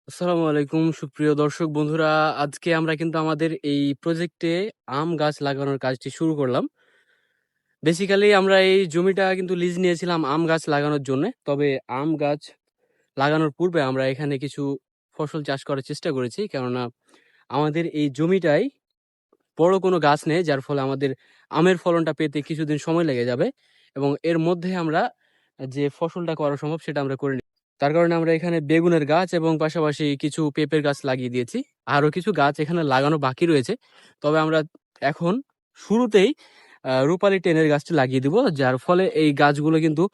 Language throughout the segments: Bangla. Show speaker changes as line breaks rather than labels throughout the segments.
আসসালামু আলাইকুম সুপ্রিয় দর্শক বন্ধুরা। আজকে আমরা কিন্তু আমাদের এই প্রজেক্টে আম গাছ লাগানোর কাজটি শুরু করলাম। বেসিক্যালি আমরা এই জমিটা কিন্তু লিজ নিয়েছিলাম আম গাছ লাগানোর জন্যে। তবে আম গাছ লাগানোর পূর্বে আমরা এখানে কিছু ফসল চাষ করার চেষ্টা করেছি। কেননা আমাদের এই জমিটায় বড় কোনো গাছ নেই, যার ফলে আমাদের আমের ফলনটা পেতে কিছুদিন সময় লেগে যাবে এবং এর মধ্যে আমরা যে ফসলটা করা সম্ভব সেটা আমরা করে নিই। তার কারণে আমরা এখানে বেগুনের গাছ এবং পাশাপাশি কিছু পেঁপের গাছ লাগিয়ে দিয়েছি। আরো কিছু গাছ এখানে লাগানো বাকি রয়েছে। তবে আমরা এখন শুরুতেই রূপালি টেনের গাছটি লাগিয়ে দিব, যার ফলে এই গাছগুলো কিন্তু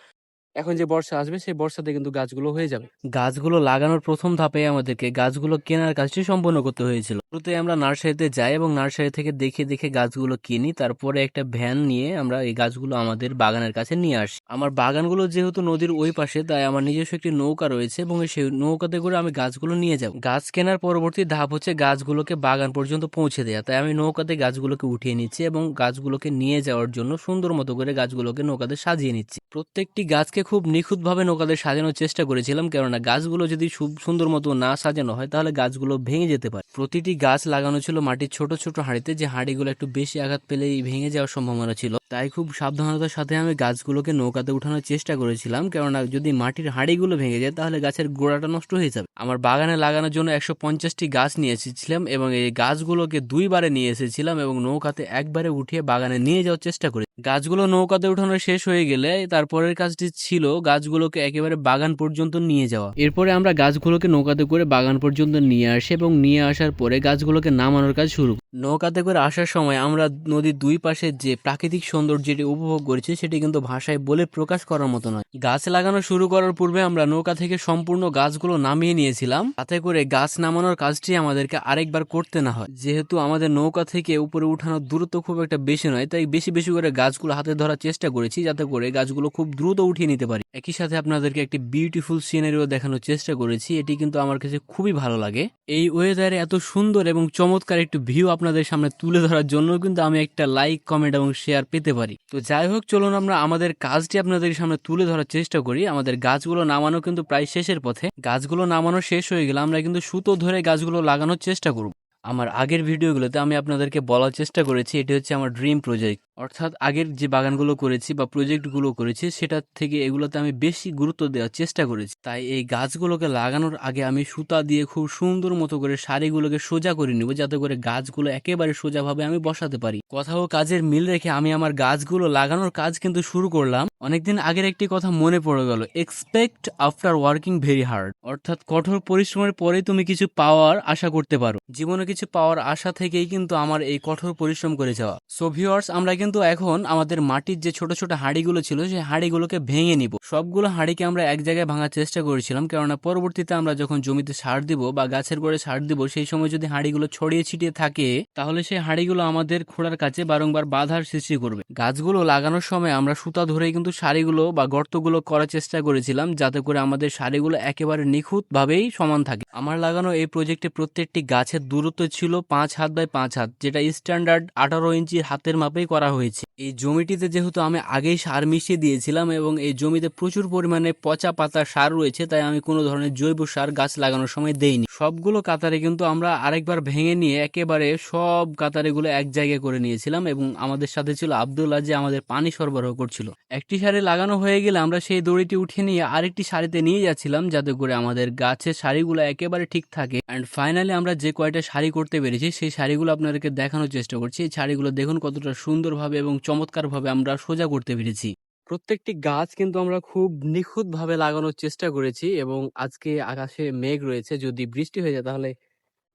এখন যে বর্ষা আসবে সেই বর্ষাতে কিন্তু গাছগুলো হয়ে যাবে। গাছগুলো লাগানোর প্রথম ধাপে আমাদেরকে গাছগুলো কেনার কাজটি সম্পন্ন করতে হয়েছিল। শুরুতে আমরা নার্সারিতে যাই এবং নার্সারি থেকে দেখে দেখে গাছগুলো কিনি। তারপরে একটা ভ্যান নিয়ে আমরা এই গাছগুলো আমাদের বাগানের কাছে নিয়ে আসি। আমার বাগানগুলো যেহেতু নদীর ওই পাশে, তাই আমার নিজস্ব একটি নৌকা রয়েছে এবং সেই নৌকাতে করে আমি গাছগুলো নিয়ে যাব। গাছ কেনার পরবর্তী ধাপ হচ্ছে গাছগুলোকে বাগান পর্যন্ত পৌঁছে দেওয়া। তাই আমি নৌকাতে গাছগুলোকে উঠিয়ে নিচ্ছি এবং গাছগুলোকে নিয়ে যাওয়ার জন্য সুন্দর মতো করে গাছগুলোকে নৌকাতে সাজিয়ে নিচ্ছি। প্রত্যেকটি গাছকে খুব নিখুঁতভাবে নৌকাতে সাজানোর চেষ্টা করেছিলাম, কেননা গাছগুলো যদি সুন্দর মতো না সাজানো হয় তাহলে গাছগুলো ভেঙে যেতে পারে। প্রতিটি গাছ লাগানো ছিল মাটির ছোট ছোট হাঁড়িতে, যে হাঁড়িগুলো একটু বেশি আঘাত পেলেই ভেঙে যাওয়ার সম্ভাবনা ছিল। তাই খুব সাবধানতার সাথে আমি গাছগুলোকে নৌকাতে উঠানোর চেষ্টা করেছিলাম, কেননা যদি মাটির হাঁড়িগুলো ভেঙে যায় তাহলে গাছের গোড়াটা নষ্ট হয়ে যাবে। আমার বাগানে লাগানোর জন্য 150টি গাছ নিয়ে এসেছিলাম এবং এই গাছগুলোকে দুইবারে নিয়ে এসেছিলাম এবং নৌকাতে একবারে উঠিয়ে বাগানে নিয়ে যাওয়ার চেষ্টা করি। গাছগুলো নৌকাতে উঠানো শেষ হয়ে গেলে তারপরের কাজটি ছিল গাছগুলোকে একেবারে বাগান পর্যন্ত নিয়ে যাওয়া। এরপরে আমরা গাছগুলোকে নৌকাতে করে বাগান পর্যন্ত নিয়ে আসি এবং নিয়ে আসার পরে গাছগুলোকে নামানোর কাজ শুরু করি। নৌকাতে করে আসার সময় আমরা নদীর দুই পাশে যে প্রাকৃতিক সৌন্দর্যটি উপভোগ করেছি সেটি কিন্তু ভাষায় বলে প্রকাশ করার মতো নয়। গাছ লাগানো শুরু করার পূর্বে আমরা নৌকা থেকে সম্পূর্ণ গাছগুলো নামিয়ে নিয়েছিলাম, তাতে করে গাছ নামানোর কাজটি আমাদেরকে আরেকবার করতে না হয়। যেহেতু আমাদের নৌকা থেকে উপরে উঠানোর দূরত্ব খুব একটা বেশি নয়, তাই বেশি বেশি করে গাছগুলো হাতে ধরার চেষ্টা করেছি, যাতে করে গাছগুলো খুব দ্রুত উঠিয়ে নিতে পারি। একই সাথে আপনাদেরকে একটি বিউটিফুল সিনারিও দেখানোর চেষ্টা করেছি, এটি কিন্তু আমার কাছে খুবই ভালো লাগে। এই ওয়েদারে এত সুন্দর এবং চমৎকার একটি ভিউ আপনাদের সামনে তুলে ধরার জন্য কিন্তু আমি একটা লাইক, কমেন্ট এবং শেয়ার পেতে পারি। তো যাই হোক, চলুন আমরা আমাদের কাজটি আপনাদের সামনে তুলে ধরার চেষ্টা করি। আমাদের গাছগুলো নামানো কিন্তু প্রায় শেষের পথে। গাছগুলো নামানো শেষ হয়ে গেলে আমরা কিন্তু সুতো ধরে গাছগুলো লাগানোর চেষ্টা করব। আমার আগের ভিডিওগুলোতে আমি আপনাদেরকে বলার চেষ্টা করেছি এটি হচ্ছে আমার ড্রিম প্রজেক্ট, অর্থাৎ আগের যে বাগানগুলো করেছি বা প্রজেক্টগুলো করেছি সেটার থেকে এগুলোতে আমি বেশি গুরুত্ব দেওয়ার চেষ্টা করেছি। তাই এই গাছগুলোকে লাগানোর আগে আমি সুতা দিয়ে খুব সুন্দর মতো করে সারিগুলোকে সোজা করে নিব, যাতে করে গাছগুলো একেবারে সোজাভাবে আমি বসাতে পারি। কথা ও কাজের মিল রেখে আমি আমার গাছগুলো লাগানোর কাজ কিন্তু শুরু করলাম। অনেকদিন আগের একটি কথা মনে পড়ে গেল, expect after working very hard, অর্থাৎ কঠোর পরিশ্রমের পরে তুমি কিছু পাওয়ার আশা করতে পারো। জীবনে কিছু পাওয়ার আশা থেকেই কিন্তু আমার এই কঠোর পরিশ্রম করে যাওয়া। সো ভিউয়ার্স, আমরা কিন্তু এখন আমাদের মাটির যে ছোট ছোট হাঁড়িগুলো ছিল সেই হাঁড়িগুলোকে ভেঙে নিব। সবগুলো হাঁড়িকে আমরা এক জায়গায় ভাঙার চেষ্টা করেছিলাম, কেননা পরবর্তীতে আমরা যখন জমিতে সার দিব বা গাছের গোড়ে সার দিব সেই সময় যদি হাঁড়িগুলো ছড়িয়ে ছিটিয়ে থাকে তাহলে সেই হাঁড়িগুলো আমাদের খোঁড়ার কাছে বারংবার বাধার সৃষ্টি করবে। গাছগুলো লাগানোর সময় আমরা সুতা ধরেই কিন্তু সারিগুলো বা গর্তগুলো করার চেষ্টা করেছিলাম, যাতে করে আমাদের সারিগুলো একেবারে নিখুঁত ভাবেই সমান থাকে। আমার লাগানো এই প্রজেক্টে প্রত্যেকটি গাছের দূরত্ব ছিল 5 হাত বাই 5 হাত, যেটা স্ট্যান্ডার্ড 18 ইঞ্চি হাতের মাপেই করা হয়েছে। এই জমিটিতে যেহেতু আমি আগেই সার মিশিয়ে দিয়েছিলাম এবং এই জমিতে প্রচুর পরিমাণে পচা পাতা সার রয়েছে, তাই আমি কোনো ধরনের জৈব সার গাছ লাগানোর সময় দেইনি। সবগুলো কাতারে কিন্তু আমরা আরেকবার ভেঙে নিয়ে একেবারে সব কাতারেগুলো এক জায়গায় করে নিয়েছিলাম এবং আমাদের সাথে ছিল আব্দুল্লাহ, যে আমাদের পানি সরবরাহ করছিল। একটি সারি লাগানো হয়ে গেলে আমরা সেই দড়িটি উঠিয়ে নিয়ে আরেকটি সারিতে নিয়ে যাচ্ছিলাম, যাতে করে আমাদের গাছের সারিগুলো একেবারে ঠিক থাকে। অ্যান্ড ফাইনালি আমরা যে কয়টা সারি করতে পেরেছি সেই সারিগুলো আপনাদেরকে দেখানোর চেষ্টা করছি। এই সারিগুলো দেখুন কতটা সুন্দরভাবে এবং চমৎকারভাবে আমরা সোজা করতে পেরেছি। প্রত্যেকটি গাছ কিন্তু আমরা খুব নিখুঁতভাবে লাগানোর চেষ্টা করেছি এবং আজকে আকাশে মেঘ রয়েছে, যদি বৃষ্টি হয়ে যায় তাহলে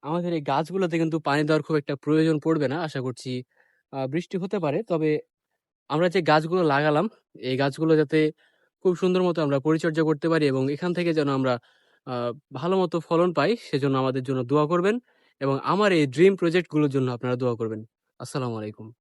আমাদের এই গাছগুলোতে কিন্তু পানি দেওয়ার খুব একটা প্রয়োজন পড়বে না। আশা করছি বৃষ্টি হতে পারে। তবে আমরা যে গাছগুলো লাগালাম এই গাছগুলো যাতে খুব সুন্দর মতো আমরা পরিচর্যা করতে পারি এবং এখান থেকে যেন আমরা ভালো মতো ফলন পাই, সেজন্য আমাদের জন্য দোয়া করবেন এবং আমার এই ড্রিম প্রজেক্টগুলোর জন্য আপনারা দোয়া করবেন। আসসালামু আলাইকুম।